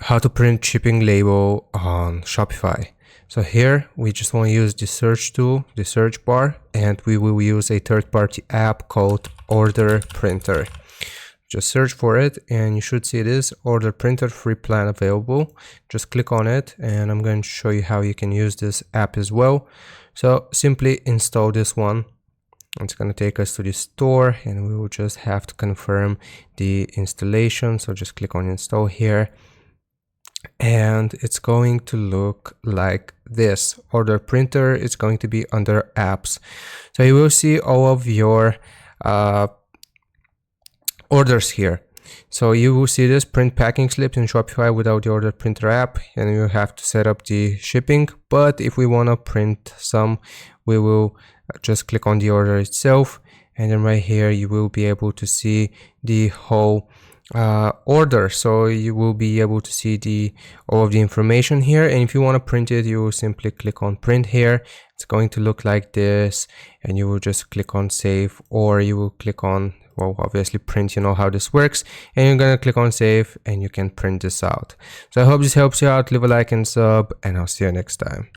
how to print shipping label on Shopify. So here we just want to use the search tool, the search bar, and we will use a third-party app called Order Printer. Just search for it and you should see this Order Printer free plan available. Just click on it and I'm going to show you how you can use this app as well. So simply install this one. It's going to take us to the store and we will just have to confirm the installation. So just click on install here. And it's going to look like this. Order Printer is going to be under apps. So you will see all of your orders here. So you will see this print packing slips in Shopify without the Order Printer app, and you have to set up the shipping. But if we want to print some, we will just click on the order itself, and then right here you will be able to see the whole order. So you will be able to see all of the information here, and if you want to print it, you will simply click on print here. It's going to look like this, and you will just click on save, or you will click on, well, obviously print. You know how this works, and you're gonna click on save and you can print this out. So I hope this helps you out. Leave a like and sub, and I'll see you next time.